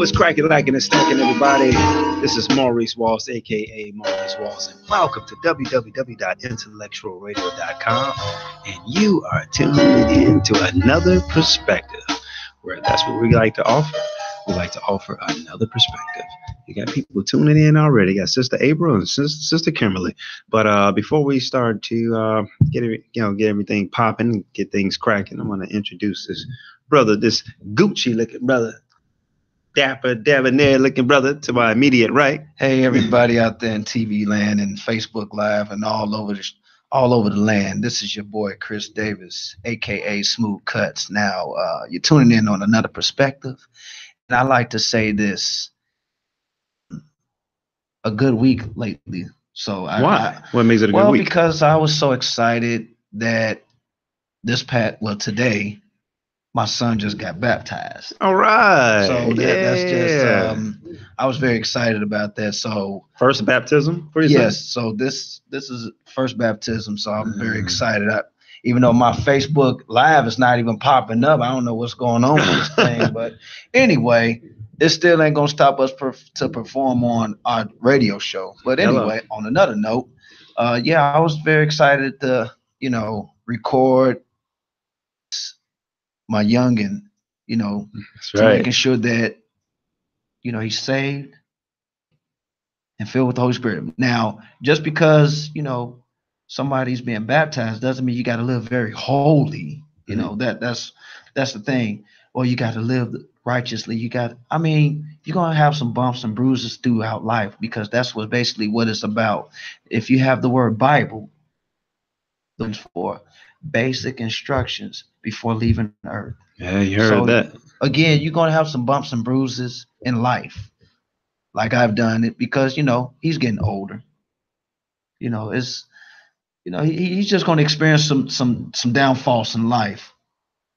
what's cracking, lacking, and stacking, everybody? This is Maurice Walls, aka Maurice Walls, and welcome to www.IntellectualRadio.com. And you are tuning in to another perspective, where that's what we like to offer. We like to offer another perspective. You got people tuning in already. You got Sister April and Sister Kimberly. But before we start to get everything popping, get things cracking, I want to introduce this brother, this Gucci-looking brother. Dapper, debonair-looking brother to my immediate right. Hey, everybody out there in TV land and Facebook Live and all over the land. This is your boy Chris Davis, aka Smooth Cuts. Now, you're tuning in on another perspective, and I like to say this: a good week lately. So Why? What makes it a good week? Well, because I was so excited that today, my son just got baptized. All right. So that's just I was very excited about that. So first baptism for you? Yes. So this is first baptism. So I'm very excited. Even though my Facebook Live is not even popping up, I don't know what's going on with this thing. But anyway, it still ain't gonna stop us to perform on our radio show. But anyway, on another note, I was very excited to record my youngin, That's right. making sure that, he's saved and filled with the Holy Spirit. Now, just because, somebody's being baptized doesn't mean you got to live very holy. That's the thing. Or you got to live righteously. You're going to have some bumps and bruises throughout life, because that's what it's about. If you have the word Bible, those for basic instructions before leaving earth. Yeah, you heard that. Again, you're going to have some bumps and bruises in life, like I've done it, because he's getting older. He's just going to experience some downfalls in life.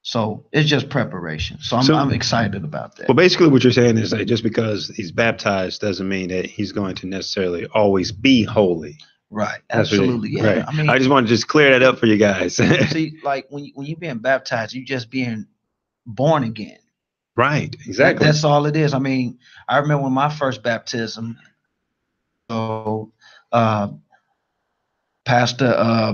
So it's just preparation. So I'm excited about that. Well, basically what you're saying is that just because he's baptized doesn't mean that he's going to necessarily always be holy. Right. Absolutely. Yeah. Right. I just want to just clear that up for you guys. See, like when you're being baptized, you're just being born again. Right. Exactly. That's all it is. I remember when my first baptism. So, Pastor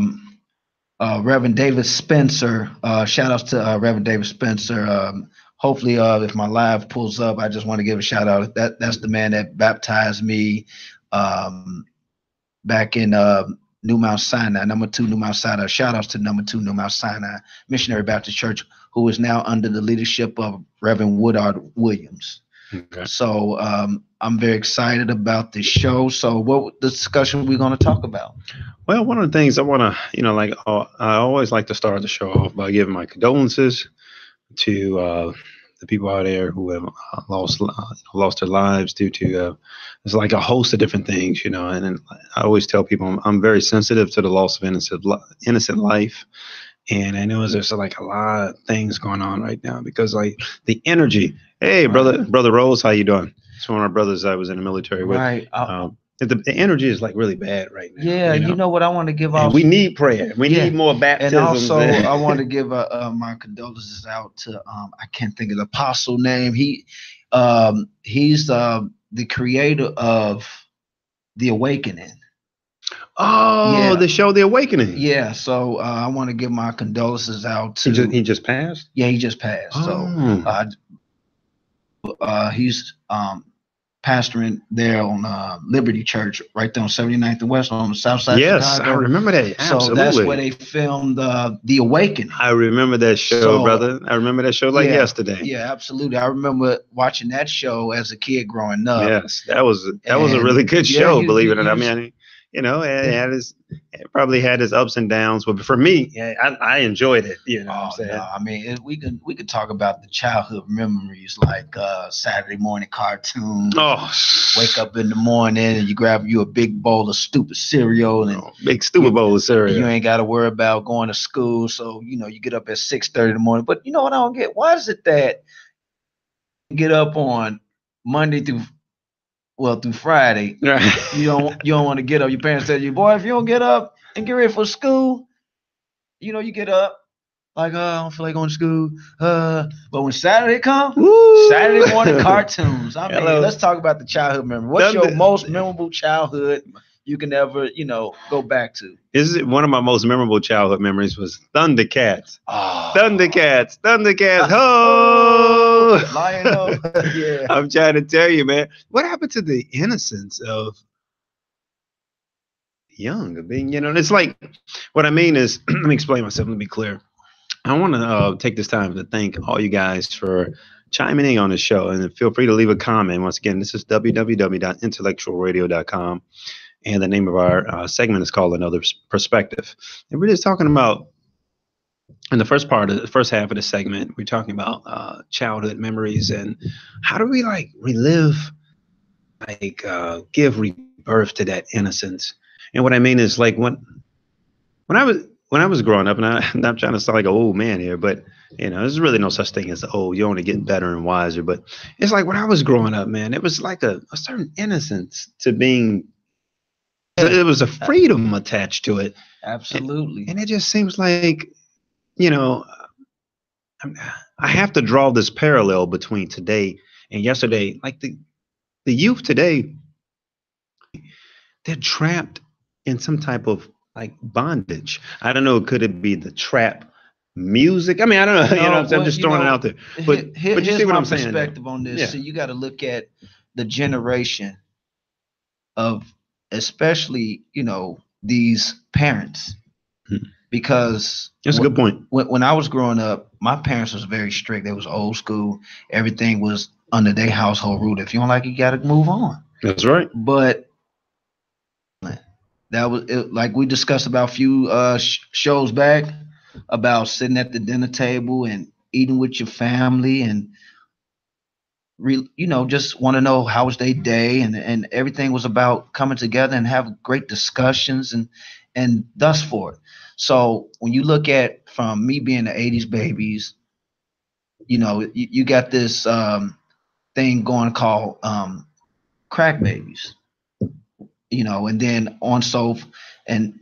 Reverend David Spencer. Shout outs to Reverend David Spencer. Hopefully, if my live pulls up, I just want to give a shout out. That's the man that baptized me. Back in New Mount Sinai, number 2 New Mount Sinai. Shout outs to number 2 New Mount Sinai Missionary Baptist Church, who is now under the leadership of Reverend Woodard Williams. Okay. So I'm very excited about this show. So what discussion are we going to talk about? Well, one of the things I want to, I always like to start the show off by giving my condolences to the people out there who have lost their lives due to it's like a host of different things, and I always tell people I'm very sensitive to the loss of innocent life, and I know there's like a lot of things going on right now because like the energy. Hey, brother Rose, how you doing? It's one of our brothers I was in the military with. Right. The energy is like really bad right now. Yeah, you know what I want to give out. We need prayer. We need more baptisms. And also, I want to give my condolences out to I can't think of the apostle name. He's the creator of The Awakening. Oh, yeah. The show The Awakening. Yeah. So I want to give my condolences out to. He just passed. Yeah, he just passed. Oh. So he's pastoring there on Liberty Church, right there on 79th and West on the south side of Chicago. I remember that. Absolutely. So that's where they filmed The Awakening. I remember that show, brother. I remember that show like yesterday. Yeah, absolutely. I remmer watching that show as a kid growing up. Yes, that was a really good show, believe it or not. It probably had its ups and downs, but for me, I enjoyed it. What I'm saying? No, we could talk about the childhood memories, like Saturday morning cartoons. Oh, wake up in the morning and you grab you a big bowl of stupid cereal and big stupid bowl of cereal. You ain't got to worry about going to school, so you get up at 6:30 in the morning. But you know what I don't get? Why is it that you get up on Monday through Friday, you don't want to get up. Your parents tell you, boy, if you don't get up and get ready for school, you get up Like, I don't feel like going to school. But when Saturday come, Woo! Saturday morning cartoons. I mean, Hello. let's talk about the childhood memory. What's your most memorable childhood you can ever, go back to? Is it one of my most memorable childhood memories was Thundercats. Oh. Thundercats, ho! Lion-O. Yeah. I'm trying to tell you, man. What happened to the innocence of young, of being, it's like, what I mean is, let me explain myself, let me be clear. I want to take this time to thank all you guys for chiming in on the show, and feel free to leave a comment. Once again, this is www.intellectualradio.com, and the name of our segment is called Another Perspective. And we're just talking about, in the first half of the segment, we're talking about childhood memories and how do we relive, give rebirth to that innocence. And what I mean is, when I was growing up, and I'm not trying to sound like an old man here, but there's really no such thing as old. You only get better and wiser. But it's like when I was growing up, man, it was like a certain innocence to being. It was a freedom attached to it. Absolutely. And it just seems like, I have to draw this parallel between today and yesterday. Like the youth today, they're trapped in some type of bondage. I don't know. Could it be the trap music? I mean, I don't know. I'm just throwing it out there. But you see what I'm saying? Perspective on this. Yeah. So you got to look at the generation of, especially, these parents, because that's a good point. When I was growing up, my parents was very strict. They was old school. Everything was under their household rule. If you don't like it, you got to move on. That's right. But that was it, like we discussed about a few shows back about sitting at the dinner table and eating with your family and just want to know how was their day, and everything was about coming together and have great discussions and thus forth. So when you look at, from me being the 80s babies, you got this thing going called crack babies, and then and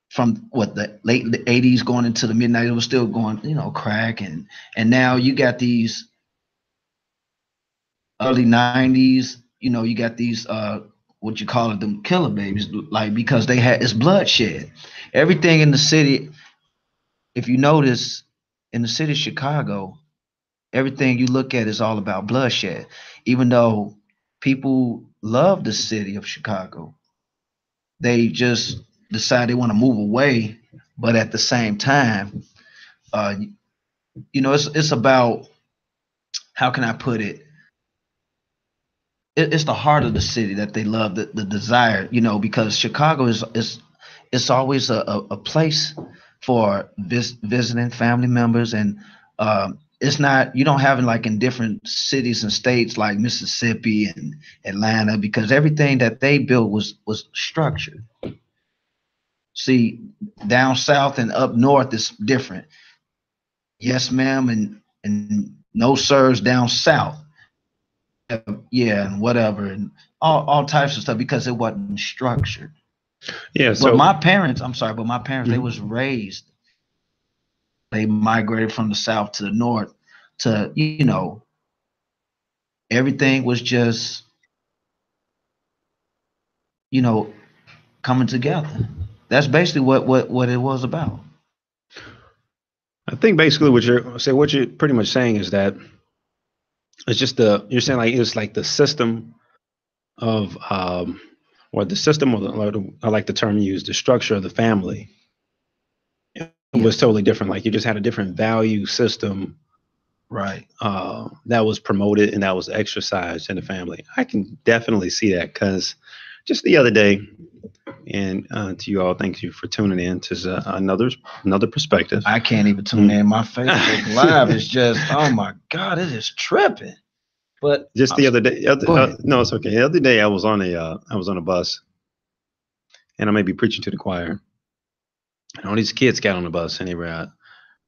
from the late 80s going into the mid 90s, it was still going, crack, and now you got these early 90s, you got these what you call it, them killer babies, because it's bloodshed. Everything in the city, if you notice, in the city of Chicago, everything you look at is all about bloodshed. Even though people love the city of Chicago, they just decide they want to move away. But at the same time, it's about, how can I put it? It's the heart of the city that they love, the desire, because Chicago is always a place for visiting family members, and it's not, you don't have it like in different cities and states like Mississippi and Atlanta, because everything that they built was structured. See, down south and up north is different. Yes, ma'am, and no sirs down south. Yeah, and whatever, and all types of stuff, because it wasn't structured. Yeah. So but my parents, they was raised. They migrated from the south to the north to, everything was just, coming together. That's basically what it was about. I think basically what you're pretty much saying is that it's just you're saying it's like the system of or the system, or I like the term used, the structure of the family. It was totally different. Like you just had a different value system, right? That was promoted and that was exercised in the family. I can definitely see that, because just the other day, and to you all, thank you for tuning in to another perspective. I can't even tune in. My Facebook Live is just, oh my God, it is tripping. But just the other day, no, it's okay. The other day I was on a bus, and I may be preaching to the choir, and all these kids got on the bus, and they were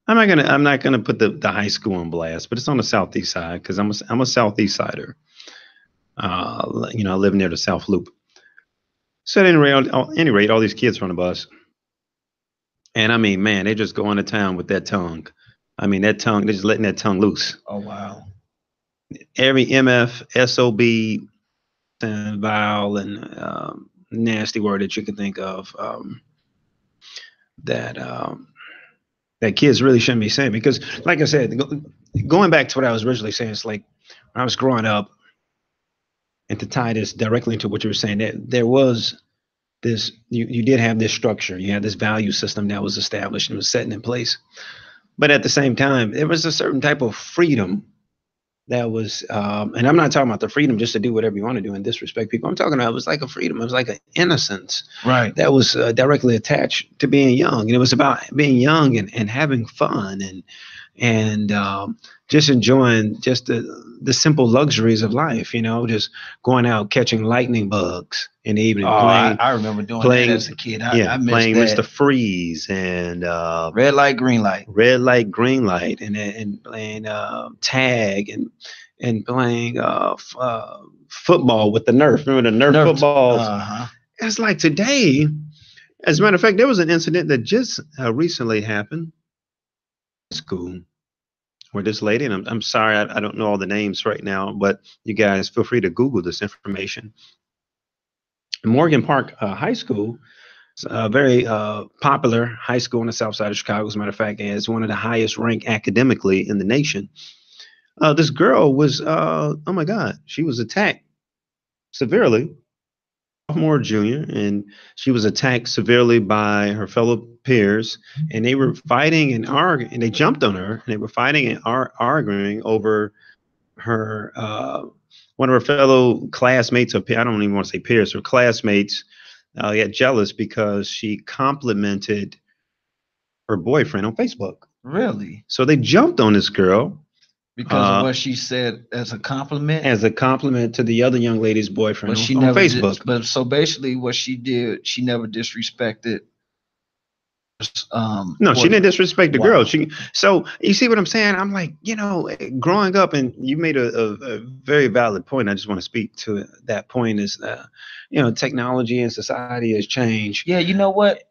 I'm not gonna put the high school on blast, but it's on the southeast side, because I'm a southeast sider. I live near the South Loop. So at any rate, all these kids are on the bus, and I mean, man, they just go into town with that tongue. I mean, that tongue, they're just letting that tongue loose. Oh wow. Every MF, SOB, and vowel and nasty word that you can think of that that kids really shouldn't be saying. Because, like I said, going back to what I was originally saying, it's like when I was growing up, and to tie this directly into what you were saying, there was this, you did have this structure, you had this value system that was established and was setting in place. But at the same time, there was a certain type of freedom that was, and I'm not talking about the freedom just to do whatever you want to do and disrespect people. I'm talking about it was like a freedom. It was like an innocence, Right. that was directly attached to being young. And it was about being young and having fun and just enjoying just the simple luxuries of life. Just going out catching lightning bugs in the evening, Oh, I remember doing playing that as a kid. yeah, I missed playing that. Mr. Freeze and Red light, green light. red light, green light, and playing tag and playing football with the Nerf. Remember the Nerf footballs? Uh-huh. It's like today. As a matter of fact, there was an incident that just recently happened in school where this lady, and I'm sorry, I don't know all the names right now, but you guys feel free to Google this information. Morgan Park High School, a very popular high school on the south side of Chicago. As a matter of fact, it's one of the highest ranked academically in the nation. This girl was, oh my God, she was attacked severely, sophomore, junior, and she was attacked severely by her fellow peers, and they were fighting and arguing, and they jumped on her, and they were fighting and arguing over her, one of her fellow classmates, I don't even want to say peers, her classmates got jealous because she complimented her boyfriend on Facebook. Really? So they jumped on this girl. Because of what she said as a compliment? As a compliment to the other young lady's boyfriend on Facebook. But so basically what she did, she never disrespected. No, she didn't disrespect the girl. Wow. So you see what I'm saying? I'm like, growing up, and you made a very valid point. I just want to speak to that point is, technology and society has changed. Yeah, you know what?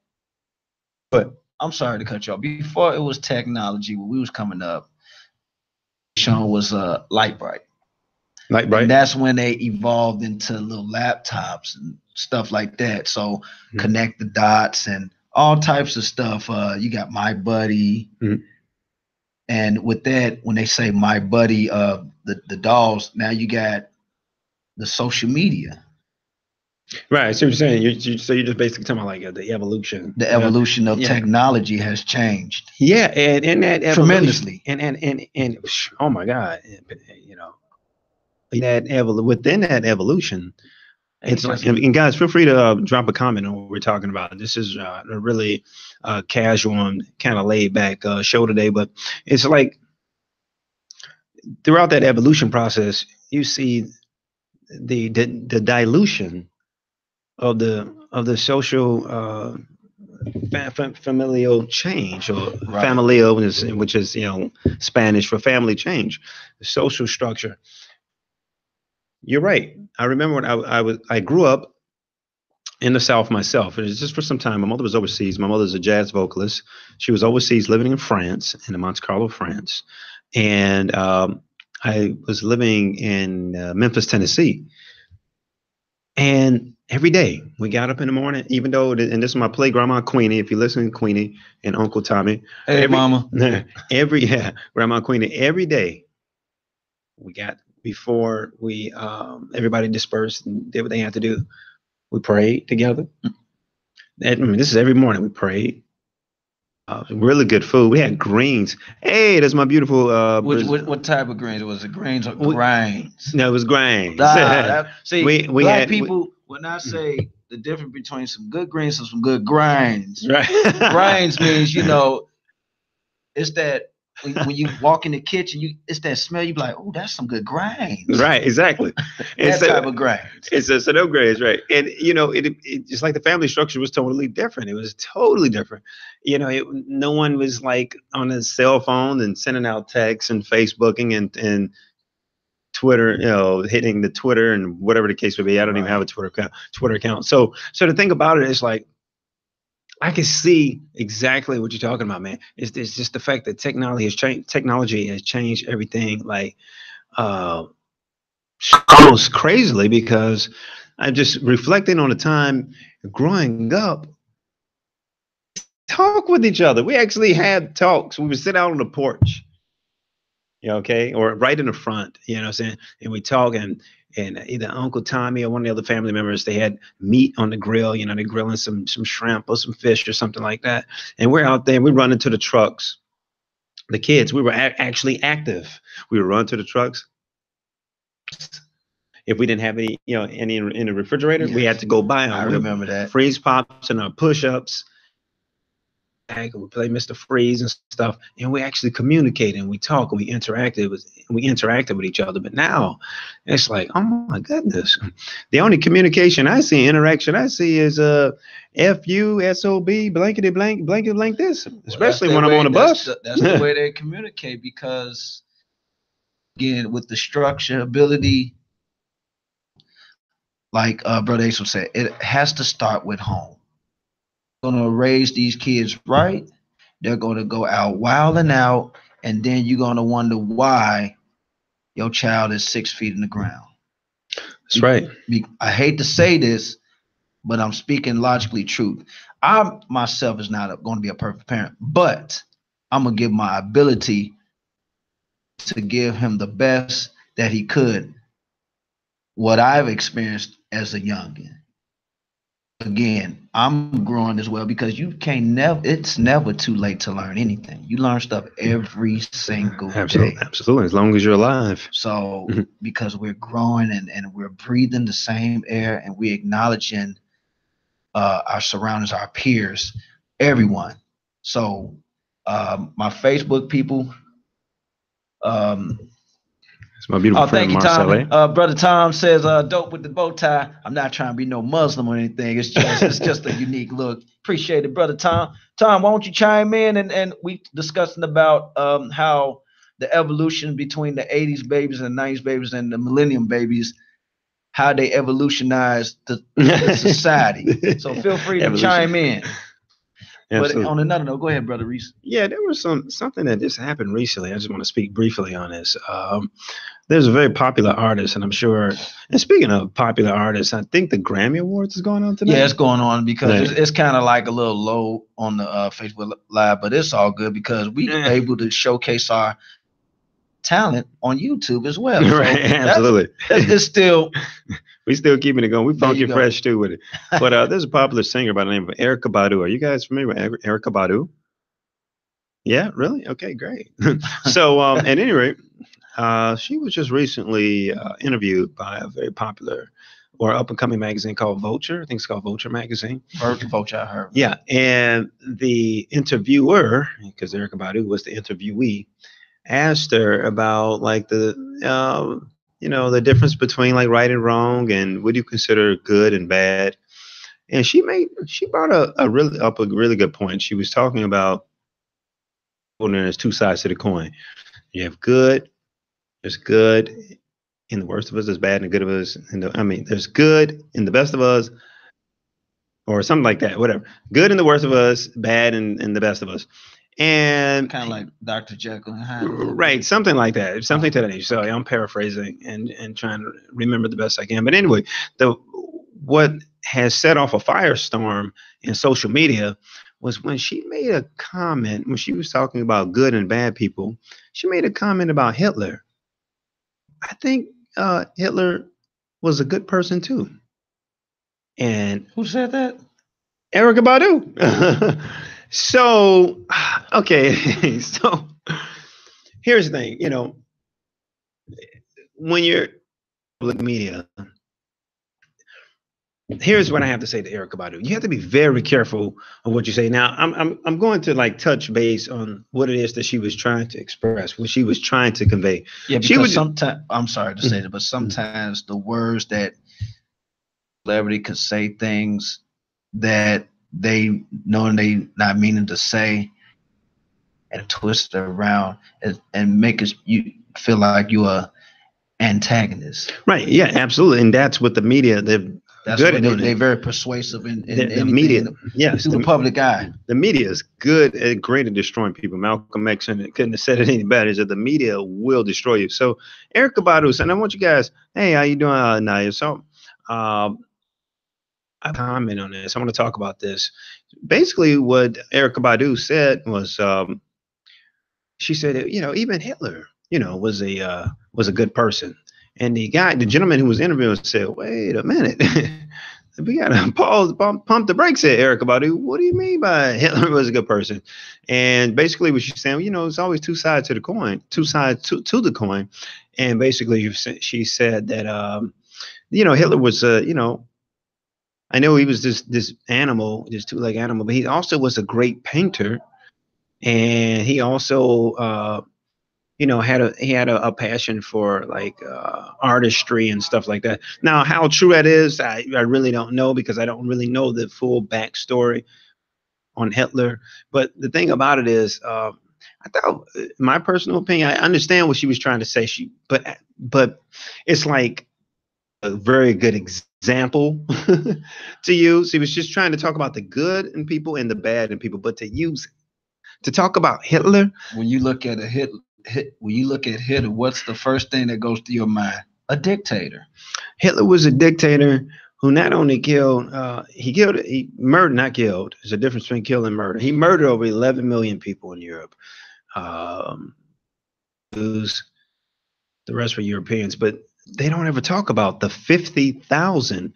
But I'm sorry to cut you off. Before it was technology, when we was coming up, Sean was Light Bright. Light Bright. And that's when they evolved into little laptops and stuff like that. So connect the dots and all types of stuff. You got My Buddy. And with that, when they say My Buddy, the dolls, now you got the social media. Right. I see what you're saying. So you're just basically talking about like the evolution. The evolution of technology has changed. Yeah, and that tremendously. And oh my God, within that evolution, it's like, and guys, feel free to drop a comment on what we're talking about. This is a really casual and kind of laid back show today, but it's like throughout that evolution process, you see the dilution of the social familial change, or familial, which is Spanish for family change, the social structure. You're right. I remember when I grew up in the South myself. It was just for some time. My mother was overseas. My mother's a jazz vocalist. She was overseas living in France, in Monte Carlo, France. And I was living in Memphis, Tennessee. And every day we got up in the morning, even though, and this is my play Grandma Queenie, if you listen, Queenie and Uncle Tommy. Hey, Mama. Grandma Queenie, every day we got, before we everybody dispersed and did what they had to do, we prayed together. This is every morning we prayed. Really good food. We had greens. Hey, that's my beautiful. What type of greens? Was it grains or grinds? No, it was grains. See, we black people, when I say the difference between some good greens and some good grinds, right? Grinds means, it's that when you walk in the kitchen, it's that smell. You be like, oh, that's some good grinds. Right, exactly. That type of grinds. It's no grinds, right? And it's like the family structure was totally different. It was totally different. No one was like on a cell phone and sending out texts and Facebooking and Twitter, hitting the Twitter and whatever the case would be. I don't even have a Twitter account. So the thing about it is, like, I can see exactly what you're talking about, man. It's just the fact that technology has changed. Technology has changed everything, like uh, almost crazily. Because I'm just reflecting on the time growing up. Talk with each other. We actually had talks. We would sit out on the porch, okay, or right in the front. You know what I'm saying? And we talk, and either Uncle Tommy or one of the other family members, they had meat on the grill. You know, they're grilling some shrimp or some fish or something like that. And we're out there. We run into the trucks. The kids, we were actually active. We would run to the trucks. If we didn't have any, any in the refrigerator, we had to go buy them. I remember that. Freeze pops and our push-ups. We play Mr. Freeze and stuff, and we actually communicated and we talk and we interacted with each other. But now it's like, oh my goodness, the only communication I see, interaction I see is FUSOB blankety blank blankety blank this, especially when I'm on a bus. That's the way they communicate, because again, with the structure, ability, like Brother Ace said, it has to start with home. Going to raise these kids right, they're going to go out wild and out, and then you're going to wonder why your child is 6 feet in the ground. That's right. I hate to say this, but I'm speaking logically truth. I myself is not going to be a perfect parent, but I'm going to give my ability to give him the best that he could, what I've experienced as a youngin'. Again, I'm growing as well, because it's never too late to learn anything. You learn stuff every single day. Absolutely, as long as you're alive. So because we're growing and we're breathing the same air, and we're acknowledging our surroundings, our peers, everyone. So my Facebook people, it's my beautiful friend, Marcelle. Tom. Brother Tom says, dope with the bow tie. I'm not trying to be no Muslim or anything. It's just a unique look. Appreciate it, Brother Tom. Tom, why don't you chime in? And we discussing about how the evolution between the 80s babies and the 90s babies and the millennium babies, how they evolutionized the society. So feel free to chime in. Absolutely. But on another note, go ahead, Brother Reese. Yeah, there was something that just happened recently. I just want to speak briefly on this. There's a very popular artist, and I'm sure, and speaking of popular artists, I think the Grammy Awards is going on tonight. Yeah, it's going on, because it's kind of like a little low on the Facebook Live, but it's all good because we're able to showcase our talent on YouTube as well. Right, so absolutely. It's still... We still keeping it going. We funky fresh too with it. But there's a popular singer by the name of Erykah Badu. Are you guys familiar with Erykah Badu? Yeah, really? Okay, great. So at any rate, she was just recently interviewed by a very popular or up-and-coming magazine called Vulture. I think it's called Vulture magazine. Vulture, I heard. Yeah, and the interviewer, because Erykah Badu was the interviewee, asked her about like the the difference between like right and wrong, and what do you consider good and bad. And she brought a really good point. She was talking about, well, there's two sides to the coin. You have good, there's good in the worst of us, there's bad in the good of us. There's good in the best of us, or something like that, whatever. Good in the worst of us, bad in the best of us. And kind of like Dr. Jekyll and Hyde. Right, something like that, something to that age. So I'm paraphrasing and trying to remember the best I can. But anyway, what has set off a firestorm in social media was when she made a comment, when she was talking about good and bad people. She made a comment about Hitler. I think Hitler was a good person too. And who said that? Erykah Badu. So, okay, so here's the thing, when you're public media, here's what I have to say to Erykah Badu. You have to be very careful of what you say. Now, I'm going to like touch base on what it is that she was trying to express, what she was trying to convey. Yeah, because sometimes, I'm sorry to say that, but sometimes the words that celebrity could say things that they know they not meaning to say, and twist it around and make you feel like you're an antagonist. Right. Yeah, absolutely. And that's what the media, they've That's good what at doing they're it. very persuasive in The anything media, yes, through the public eye. the media is good and great at destroying people. Malcolm X couldn't have said it any better. Is that the media will destroy you. So Erykah Badu, and I want you guys, hey, how you doing, Naya? So I comment on this. I want to talk about this. Basically, what Erykah Badu said was, she said, even Hitler, was a good person. And the gentleman who was interviewing said, wait a minute. We gotta pump the brakes here, Erykah Badu. What do you mean by Hitler was a good person? And basically, what she's saying, it's always two sides to the coin, two sides to the coin. And basically, she said that, Hitler was, I know he was this animal, this two-legged animal, but he also was a great painter, and he also, had a passion for like artistry and stuff like that. Now, how true that is, I really don't know, because I don't really know the full backstory on Hitler. But the thing about it is, I thought, my personal opinion, I understand what she was trying to say. But it's like a very good example to use. He was just trying to talk about the good in people and the bad in people, but to talk about Hitler. When you look at Hitler, what's the first thing that goes through your mind? A dictator. Hitler was a dictator who not only killed, he murdered, not killed. There's a difference between kill and murder. He murdered over 11 million people in Europe. Jews, the rest were Europeans, but they don't ever talk about the 50,000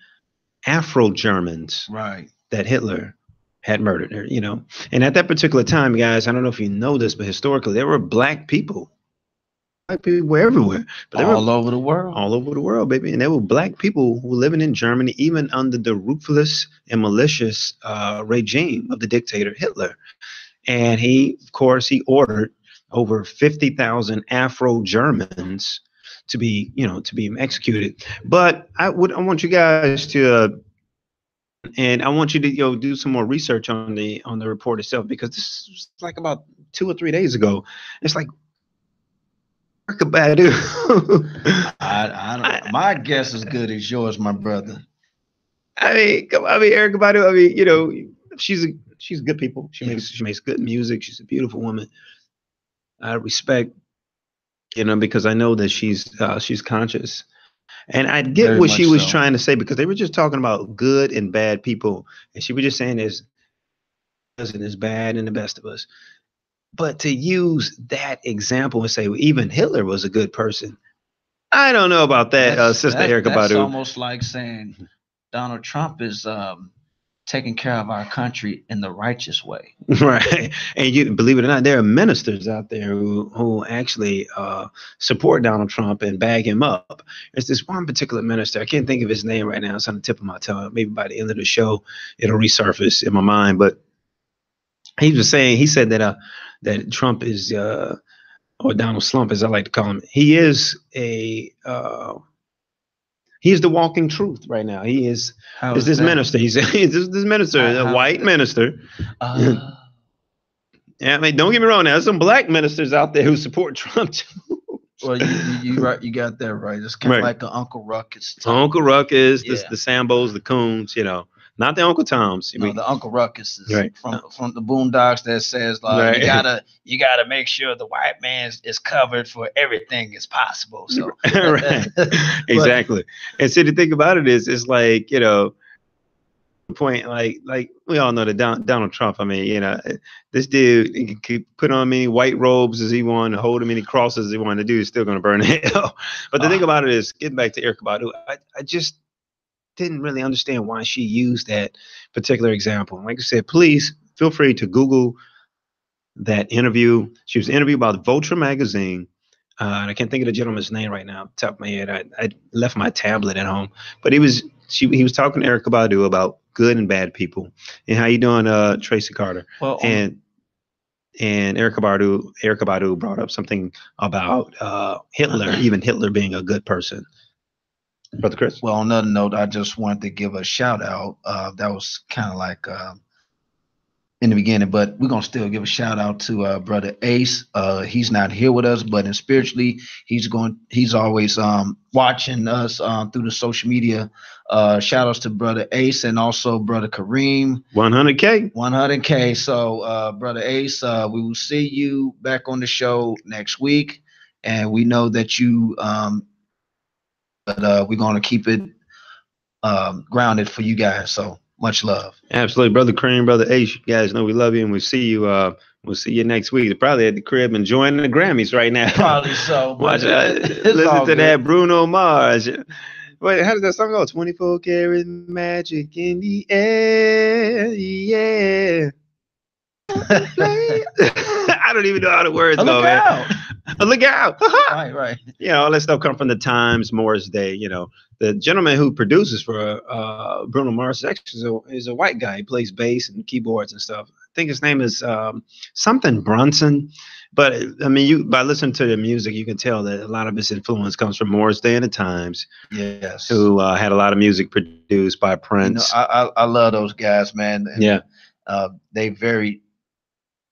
Afro-Germans, right, that Hitler had murdered, And at that particular time, guys, I don't know if you know this, but historically, there were black people. Black people were everywhere, but all over the world, baby. And there were black people who were living in Germany, even under the ruthless and malicious regime of the dictator Hitler. And he ordered over 50,000 Afro-Germans to be executed. But I want you guys to, and I want you to do some more research on the report itself, because this was like about 2 or 3 days ago. It's like, Erykah Badu. My guess is good as yours, my brother. Erykah Badu. She's good people. She makes good music. She's a beautiful woman. I respect, because I know that she's conscious, and I get Very what she was so. trying to say, because they were just talking about good and bad people, and she was just saying there's bad in the best of us. But to use that example and say, well, even Hitler was a good person, I don't know about that, Sister Erykah Badu. That's almost like saying Donald Trump is taking care of our country in the righteous way. Right. And you believe it or not, there are ministers out there who actually support Donald Trump and bag him up. There's this one particular minister, I can't think of his name right now. It's on the tip of my tongue. Maybe by the end of the show, it'll resurface in my mind. But he said that Trump is, or Donald Slump, as I like to call him, he is the walking truth right now. He is this minister. He's this minister, a white minister. Yeah, I mean, don't get me wrong. There's some black ministers out there who support Trump too. Well, you right. You got that right. It's kind of like an Uncle Ruckus. Uncle Ruckus, the Sambos, the Coons, not the Uncle Toms. No, the Uncle Ruckus is right. from the Boondocks that says like you gotta make sure the white man is covered for everything as possible. So right, exactly. And so the thing about it is, it's like point, like we all know that Donald Trump. I mean, this dude, he could put on many white robes as he wanted, hold as many crosses as he wanted to do. He's still going to burn in hell. But the thing about it is, getting back to Erykah Badu, I just didn't really understand why she used that particular example. Like I said, please feel free to Google that interview. She was interviewed by the Vulture magazine. And I can't think of the gentleman's name right now, off the top of my head. I left my tablet at home, but he was talking to Erykah Badu about good and bad people. And how you doing, Tracy Carter? Well, and Erykah Badu brought up something about Hitler, even Hitler being a good person. Brother Chris? Well, on another note, I just wanted to give a shout out. That was kind of like in the beginning, but we're gonna still give a shout out to brother Ace. He's not here with us, but in spiritually, he's always watching us through the social media. Shout outs to brother Ace and also brother Kareem. 100K. 100K. So brother Ace, we will see you back on the show next week, and we know that you but we're gonna keep it grounded for you guys. So much love. Absolutely, brother Cream, brother Ace. You guys know we love you, and we'll see you. We'll see you next week. They're probably at the crib enjoying the Grammys right now. Probably so. Watch, listen to that Bruno Mars. Wait, how does that song go? 24 karat magic in the air, yeah. I don't even know how the words go, man. Look out! Right. You know, all that stuff come from the Times, Morris Day. You know, the gentleman who produces for Bruno Mars actually is a white guy. He plays bass and keyboards and stuff. I think his name is something Brunson. But I mean, by listening to the music, you can tell that a lot of his influence comes from Morris Day and the Times. Yes. Who had a lot of music produced by Prince. You know, I love those guys, man. And, yeah. They very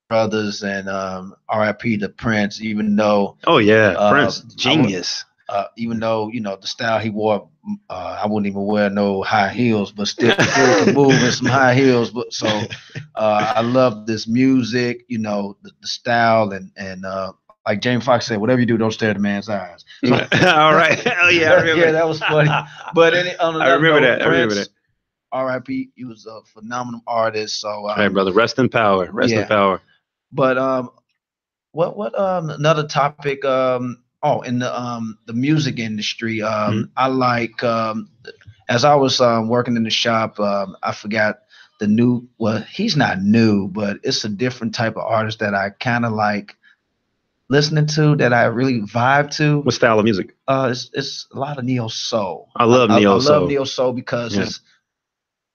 brothers, and R.I.P. to Prince, even though Prince genius. Even though, you know, the style he wore, I wouldn't even wear no high heels, but still can move in some high heels. But so I love this music, you know, the style, and like James Fox said, whatever you do, don't stare at the man's eyes. So, all right. Oh yeah, I remember. Yeah, that was funny. But I remember that. I remember that. R.I.P. He was a phenomenal artist. So all right, brother, rest in power. Rest in power. But what another topic? In the music industry, I like as I was working in the shop, I forgot the new. Well, he's not new, but it's a different type of artist that I kind of like listening to, that I really vibe to. What style of music? It's a lot of neo soul. I love neo soul. I love neo soul because it's,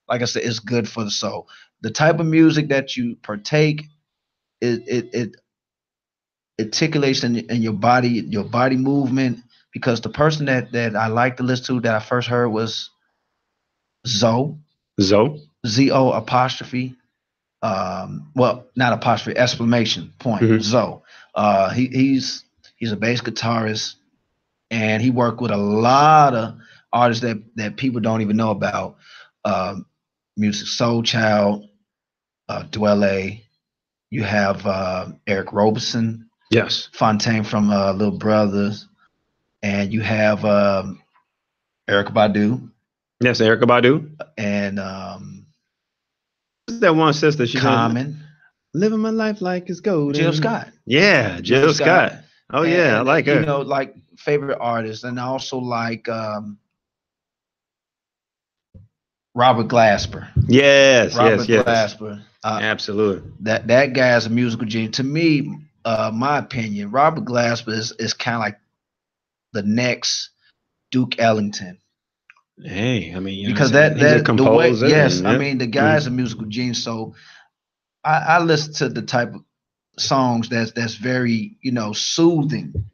like I said, it's good for the soul. The type of music that you partake, it articulates in your body movement. Because the person that I like to listen to, that I first heard, was Zoe. Z-O apostrophe. Well, not apostrophe, exclamation point. Zoe. He's a bass guitarist, and he worked with a lot of artists that people don't even know about. Music Soul Child, Dwelle. You have Eric Roberson. Yes. Fontaine from Little Brothers. And you have Erykah Badu. Yes, Erykah Badu. And that one sister, she Common. Living my life like it's golden. Jill Scott. Yeah, Jill Scott. Oh yeah, I like her. You know, like favorite artists, and I also like Robert Glasper. Yes, Robert Glasper. Absolutely. That guy is a musical genius. To me, my opinion, Robert Glasper is kind of like the next Duke Ellington. Hey, I mean, because he's a composer. I mean, the guy's a musical genius. So I listen to the type of songs that's very, you know, soothing.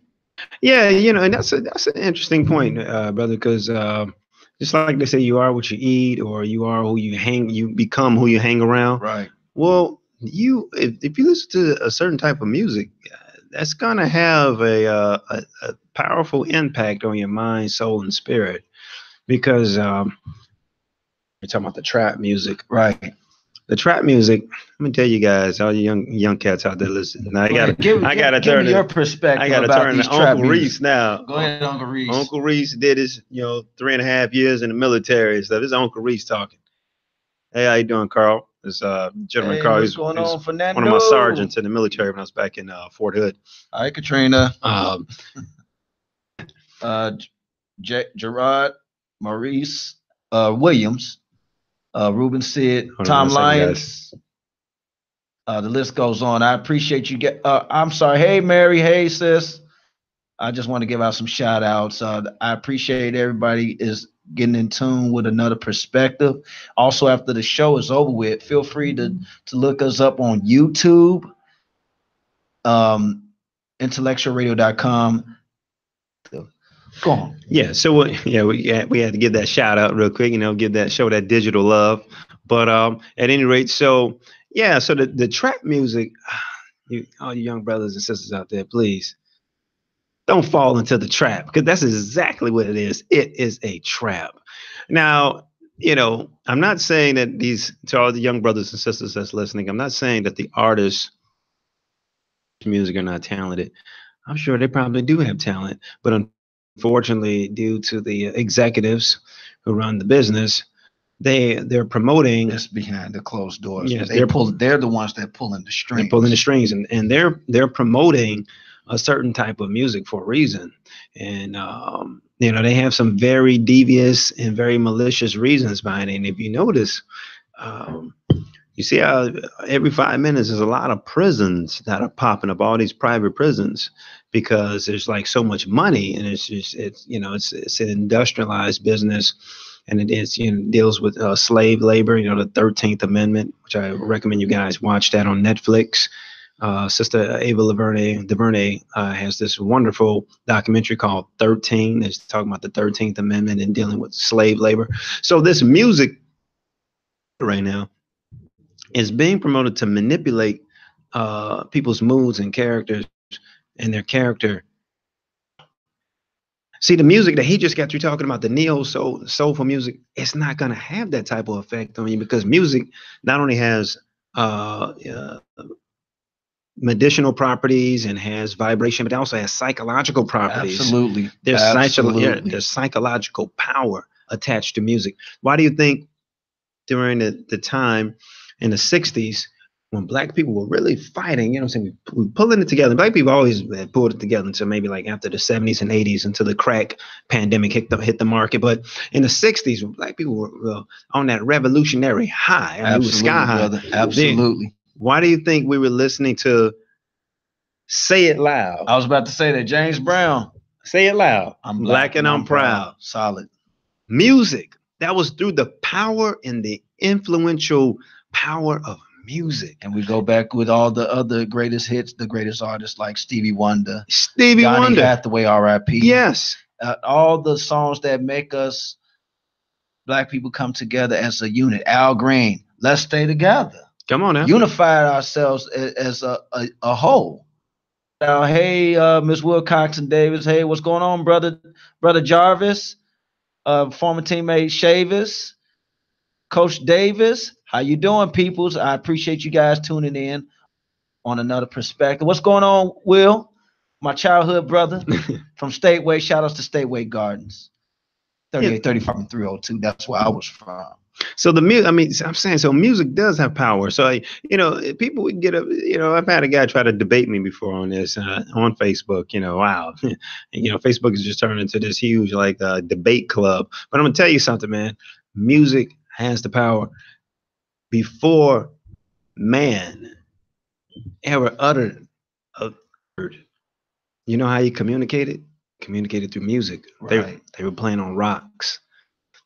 Yeah, you know, and that's an interesting point, brother, because just like they say, you are what you eat, or you are who you hang, you become who you hang around. Right. Well, if you listen to a certain type of music, that's gonna have a powerful impact on your mind, soul, and spirit. Because you're talking about the trap music, right? The trap music. Let me tell you guys, all you young cats out there listening. Now, I gotta turn your perspective. I gotta turn to Uncle Reese now. Go ahead, Uncle Reese. Uncle Reese did his, 3.5 years in the military and stuff. This is Uncle Reese talking. Hey, how you doing, Carl? This gentleman, Carl. What's going on, Fernando? One of my sergeants in the military when I was back in Fort Hood. Hi, Katrina. Gerard, Maurice, Williams, Ruben Sid, Tom Lyons. The list goes on. I appreciate you. I'm sorry. Hey, Mary. Hey, sis. I just want to give out some shout outs. I appreciate everybody is getting in tune with another perspective. Also, after the show is over with, feel free to look us up on YouTube, IntellectualRadio.com. Go on. Yeah. So we had to give that shout out real quick. Give that show that digital love. But at any rate, so Yeah, so the trap music, all you young brothers and sisters out there, please don't fall into the trap, because that's exactly what it is. It is a trap. Now, I'm not saying that to all the young brothers and sisters that's listening, I'm not saying that the artists music are not talented. I'm sure they probably do have talent, but unfortunately, due to the executives who run the business, they're promoting. It's behind the closed doors. Yes, they're the ones that pulling the strings. They're pulling the strings, and they're promoting a certain type of music for a reason. And they have some very devious and very malicious reasons behind it. And if you notice, um, you see how every 5 minutes there's a lot of prisons that are popping up, all these private prisons, because there's like so much money, and it's an industrialized business, and it is deals with slave labor. The 13th Amendment, which I recommend you guys watch that on Netflix. Sister Ava DuVernay has this wonderful documentary called 13. It's talking about the 13th Amendment and dealing with slave labor. So this music right now is being promoted to manipulate people's moods and characters and their character. See, the music that he just got through talking about, the soulful music, it's not going to have that type of effect on you, because music not only has medicinal properties and has vibration, but it also has psychological properties. Absolutely. There's psychological power attached to music. Why do you think during the time in the 60s, when black people were really fighting, we pulling it together. Black people always pulled it together until maybe like after the 70s and 80s, until the crack pandemic hit the market. But in the 60s, when black people were on that revolutionary high, it was sky high. Brother. Absolutely. Why do you think we were listening to Say It Loud? I was about to say that. James Brown. Say It Loud. I'm black and I'm proud. Solid. Music. That was through the power and the influential power of music. And we go back with all the other greatest hits, the greatest artists like Stevie Wonder, Johnny Hathaway, R.I.P. Yes. All the songs that make us black people come together as a unit. Al Green, Let's Stay Together. Come on now. Unified ourselves as a whole. Now, hey, Miss Wilcoxon Davis. Hey, what's going on, brother Jarvis? Former teammate Chavis, Coach Davis. How you doing, peoples? I appreciate you guys tuning in on another perspective. What's going on, Will? My childhood brother from Stateway. Shout outs to Stateway Gardens. 3835 and 302. That's where I was from. So the music, I'm saying, so music does have power. So, people would get up, I've had a guy try to debate me before on this on Facebook, wow. And, Facebook has just turned into this huge, debate club. But I'm going to tell you something, man. Music has the power. Before man ever uttered a word, you know how you communicated? Communicated through music. Right. They were playing on rocks.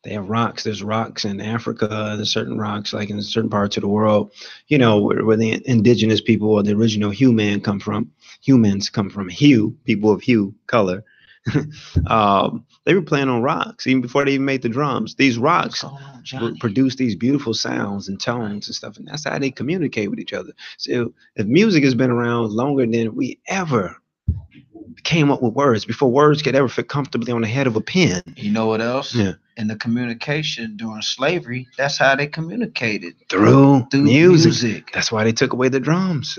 They have rocks. There's rocks in Africa. There's certain rocks, like in certain parts of the world, where the indigenous people or the original humans come from. Hue, people of hue, color. They were playing on rocks even before they even made the drums. These rocks produce these beautiful sounds and tones and stuff, and that's how they communicate with each other. So if music has been around longer than we ever came up with words, before words could ever fit comfortably on the head of a pen. You know what else? Yeah. In the communication during slavery, that's how they communicated. Through music. That's why they took away the drums.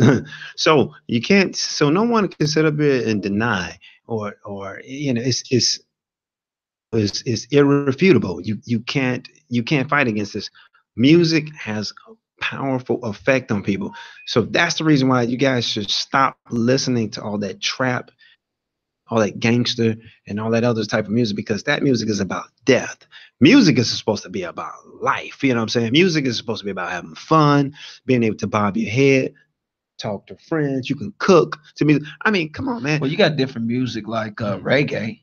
So no one can sit up here and deny or it's irrefutable. You can't fight against this. Music has a powerful effect on people. So that's the reason why you guys should stop listening to all that trap, all that gangster, and all that other type of music, because that music is about death. Music is supposed to be about life. You know what I'm saying? Music is supposed to be about having fun, being able to bob your head, talk to friends. You can cook to music. Come on, man. Well, you got different music like reggae.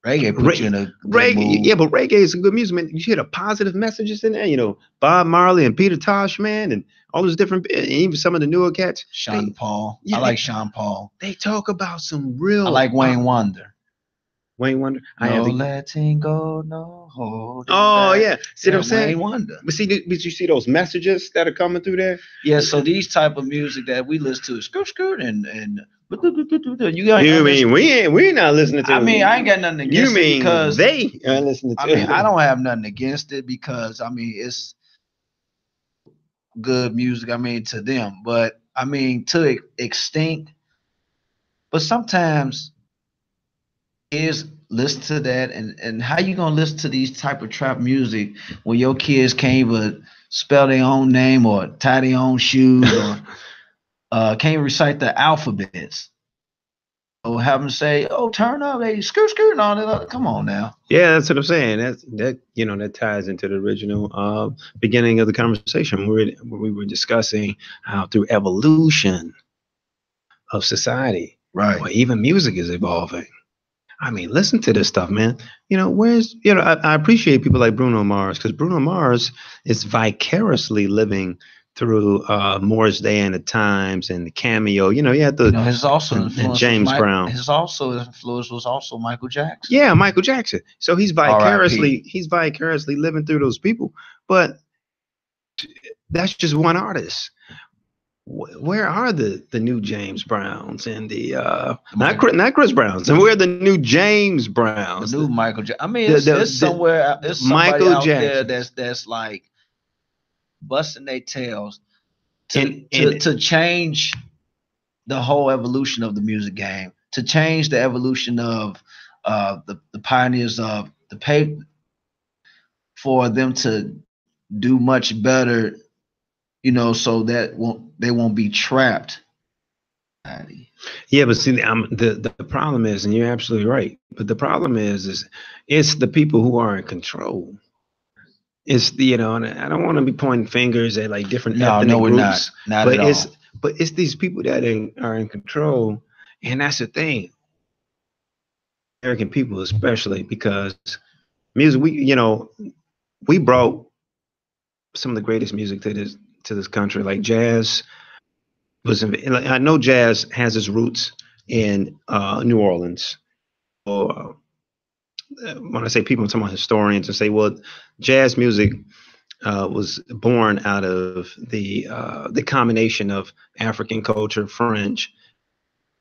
Reggae puts you in a good mood. Yeah, but reggae is a good music, man. You hear the positive messages in there, Bob Marley and Peter Tosh, man, and all those different, even some of the newer cats. Sean Paul. I like Sean Paul. They talk about some real. I like Wayne Wonder. Wayne Wonder. No letting go, no holding Oh back. yeah, see what I'm saying? Wayne Wonder. But see, did you see those messages that are coming through there? Yeah, so these type of music that we listen to is skirt and you mean we're not listening to? I mean, I ain't got nothing against it because they are listening to. I mean, I don't have nothing against it because I mean it's good music. I mean to them, but I mean to extinct. But sometimes is listen to that and how you gonna listen to these type of trap music when your kids can't even spell their own name or tie their own shoes or can't recite the alphabets or have them say, "Oh, turn up, hey, skirt, and all that." Come on now. Yeah, that's what I'm saying. That ties into the original beginning of the conversation where we were discussing how through evolution of society, right, or even music is evolving. I mean, listen to this stuff, man. I appreciate people like Bruno Mars because Bruno Mars is vicariously living through Morris Day and the Times and the Cameo. He had his also influence James Brown. His also influence was also Michael Jackson. Yeah, Michael Jackson. So he's vicariously living through those people. But that's just one artist. Where are the new James Browns and the not Chris Browns, and where are the new James Browns? The new Michael Jackson. I mean, it's somewhere. It's somebody Michael out Jackson. There that's like busting their tails to change the whole evolution of the music game, to change the evolution of the pioneers of the paper, for them to do much better. So that they won't be trapped. Yeah, but see, the problem is, and you're absolutely right. But the problem is it's the people who are in control. It's and I don't want to be pointing fingers at like different ethnic groups. Not but at all. But it's these people that are in control, and that's the thing. American people, especially because music, we brought some of the greatest music to this country, like jazz. I know jazz has its roots in New Orleans. Or when I say people, I'm talking about historians and say, well, jazz music was born out of the combination of African culture, French,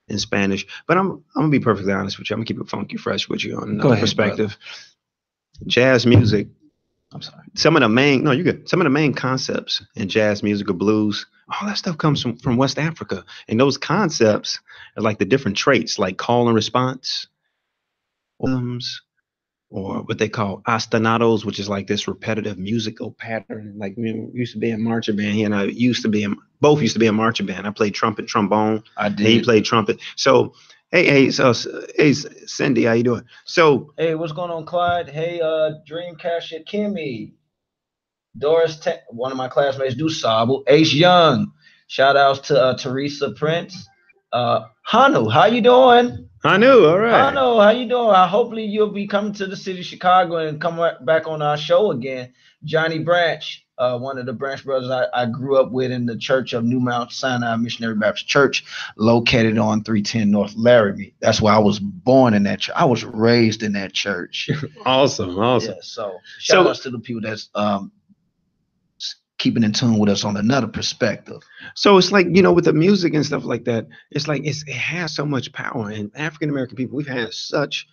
and Spanish. But I'm gonna be perfectly honest with you. I'm gonna keep it funky fresh with you on another perspective. Brother. Jazz music. I'm sorry. Some of the main concepts in jazz music or blues, all that stuff comes from West Africa. And those concepts are like the different traits, like call and response, or what they call ostinatos, which is like this repetitive musical pattern. Like we used to be in marching band here, and I both used to be in marching band. I played trumpet, trombone. I did. He played trumpet. So hey, Cindy, how you doing? So hey, what's going on, Clyde? Hey, Dreamcatcher Kimmy, Doris, one of my classmates, Dusable, Ace Young. Shout outs to Teresa Prince, Hanu. How you doing? Hanu, all right. Hanu, how you doing? Hopefully you'll be coming to the city of Chicago and come back on our show again. Johnny Branch, one of the Branch brothers I grew up with in the Church of New Mount Sinai Missionary Baptist Church, located on 310 North Laramie. That's why I was born in that church. I was raised in that church. Awesome. Yeah, so shout outs to the people that's keeping in tune with us on another perspective. So it's like, with the music and stuff like that, it's like it has so much power. And African American people, we've had such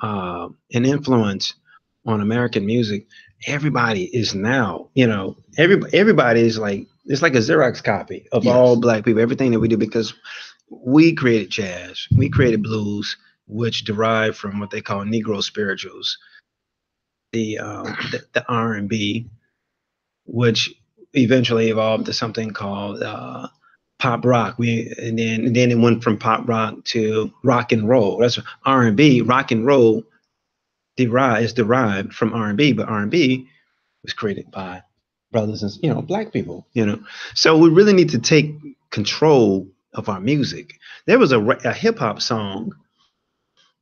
an influence on American music. Everybody is now, everybody is like, it's like a Xerox copy of all Black people, everything that we do, because we created jazz, we created blues, which derived from what they call Negro spirituals, the R&B, which eventually evolved to something called pop rock. And then it went from pop rock to rock and roll. That's R&B. Rock and roll is derived from R&B, but R&B was created by brothers and Black people. So we really need to take control of our music. There was a hip hop song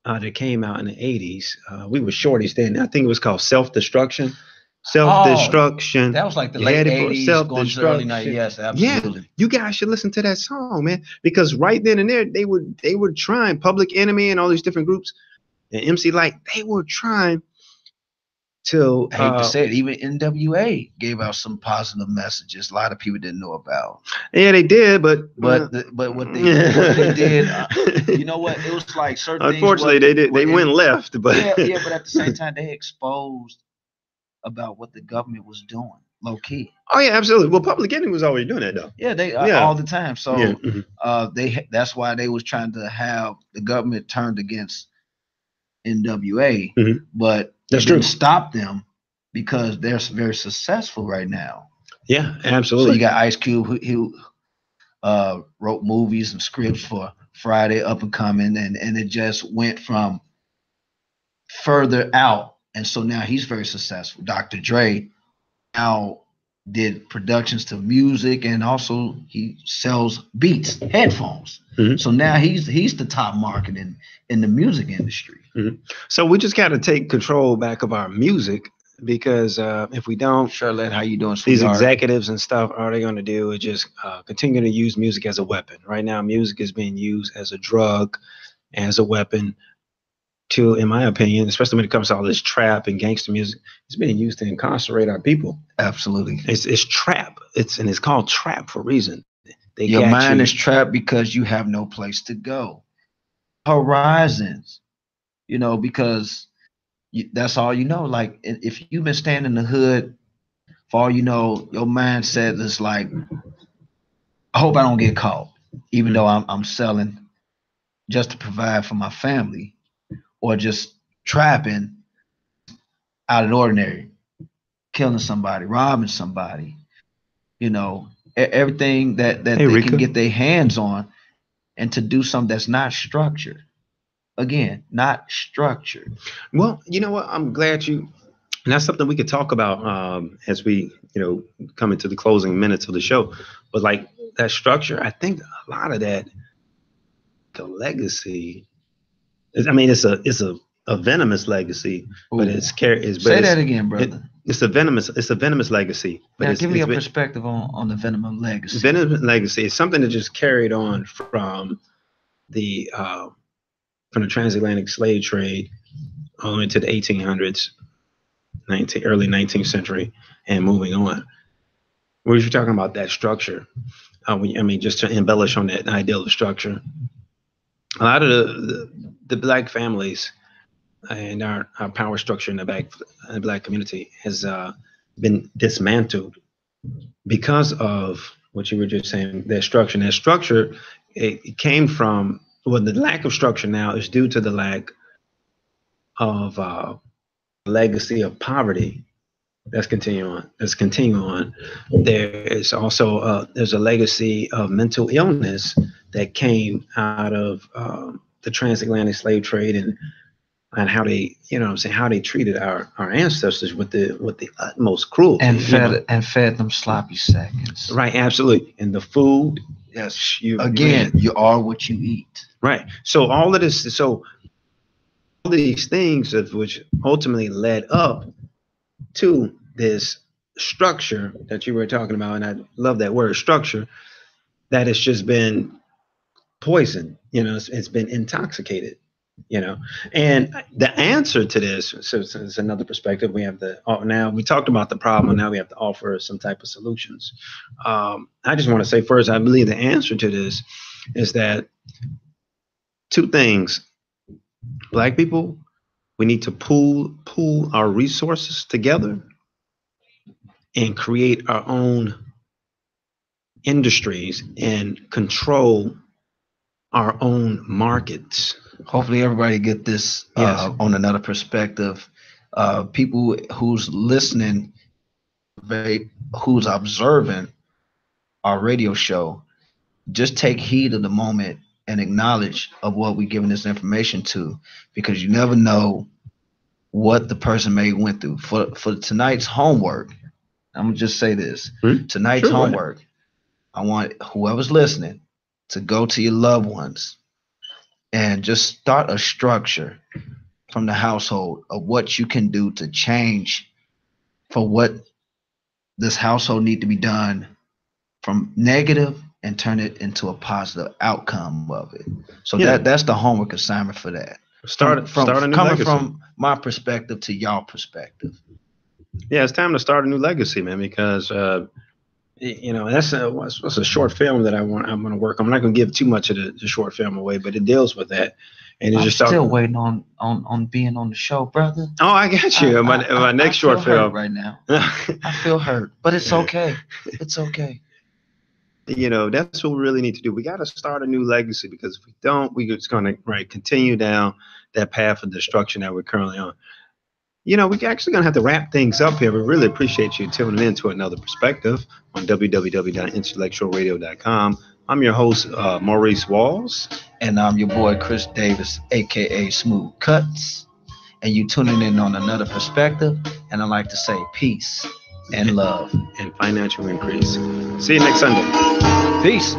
that came out in the 80s. We were shorties then. I think it was called Self-Destruction. Self-destruction. That was like the late 80s, going to the early 90s. Yes, absolutely. Yeah, you guys should listen to that song, man, because right then and there they were trying Public Enemy and all these different groups and MC Light, they were trying to I hate to say it, even NWA gave out some positive messages a lot of people didn't know about. Yeah, they did, but what they did, you know what? It was like certain unfortunately, things. They went left, but yeah, but at the same time, they exposed about what the government was doing, low key. Oh yeah, absolutely. Well, Public Enemy was always doing that though. Yeah, they all the time. So yeah. that's why they was trying to have the government turned against NWA, but that's didn't true. Stop them because they're very successful right now. Yeah, absolutely. So you got Ice Cube who wrote movies and scripts for Friday Up and Coming, and it just went from further out, and so now he's very successful. Dr. Dre now did productions to music, and also he sells beats, headphones. So now he's the top market in the music industry. So we just got to take control back of our music, because if we don't, Charlotte, how you doing, sweetheart? These executives and stuff, all they're going to do is just continue to use music as a weapon. Right now, music is being used as a drug, as a weapon to, in my opinion, especially when it comes to all this trap and gangster music, it's being used to incarcerate our people. Absolutely. It's trap. It's called trap for a reason. Your mind is trapped because you have no place to go. Horizons, because that's all you know. Like, if you've been staying in the hood, for all you know, your mindset is like, I hope I don't get caught, even though I'm selling just to provide for my family, or just trapping out of the ordinary, killing somebody, robbing somebody, everything that they can get their hands on, and to do something that's not structured. Again, not structured. Well, you know what? I'm glad and that's something we could talk about as we, come into the closing minutes of the show. But like that structure, I think a lot of that, the legacy, it's a venomous legacy. Ooh. But it's say that again, brother. It's a venomous legacy. But now, give me a perspective on the venomous legacy. Venomous legacy is something that just carried on from the transatlantic slave trade all the way to the 1800s, early 19th century, and moving on. Where you're talking about that structure, just to embellish on that ideal of structure, a lot of the black families and our power structure in the black community has been dismantled because of what you were just saying, that structure. And that structure, it came from, well, the lack of structure now is due to the lack of legacy of poverty that's continuing on. There is also there's a legacy of mental illness that came out of the transatlantic slave trade, and how they, how they treated our ancestors with the utmost cruelty, and fed them sloppy seconds. Right, absolutely. And the food, yes, you are what you eat. Right. So all of this, all these things of which ultimately led up to this structure that you were talking about, and I love that word, structure, that has just been poisoned. It's been intoxicated. And the answer to this, so it's another perspective. We have now we talked about the problem, and now we have to offer some type of solutions. I just want to say first, I believe the answer to this is that two things. Black people, we need to pool our resources together and create our own industries and control our own markets. Hopefully everybody get this on another perspective. People who's listening, who's observing our radio show, just take heed of the moment and acknowledge of what we're giving this information to, because you never know what the person may went through. For tonight's homework, I'm gonna just say this. Tonight's homework, I want whoever's listening to go to your loved ones and just start a structure from the household of what you can do to change for what this household need to be done from negative, and turn it into a positive outcome of it. So that's the homework assignment for that. Start a new coming legacy. from my perspective to y'all perspective. Yeah, it's time to start a new legacy, man, because that's a short film that I'm going to work on. I'm not going to give too much of the short film away, but it deals with that. And I'm still waiting on being on the show, brother. Oh, I got you. My next short film right now. I feel hurt, but it's okay. It's okay. That's what we really need to do. We got to start a new legacy, because if we don't, we're just going to continue down that path of destruction that we're currently on. We're actually going to have to wrap things up here. We really appreciate you tuning in to another perspective on www.intellectualradio.com. I'm your host, Maurice Walls. And I'm your boy, Chris Davis, a.k.a. Smooth Cuts. And you tuning in on another perspective. And I like to say peace and love. And financial increase. See you next Sunday. Peace.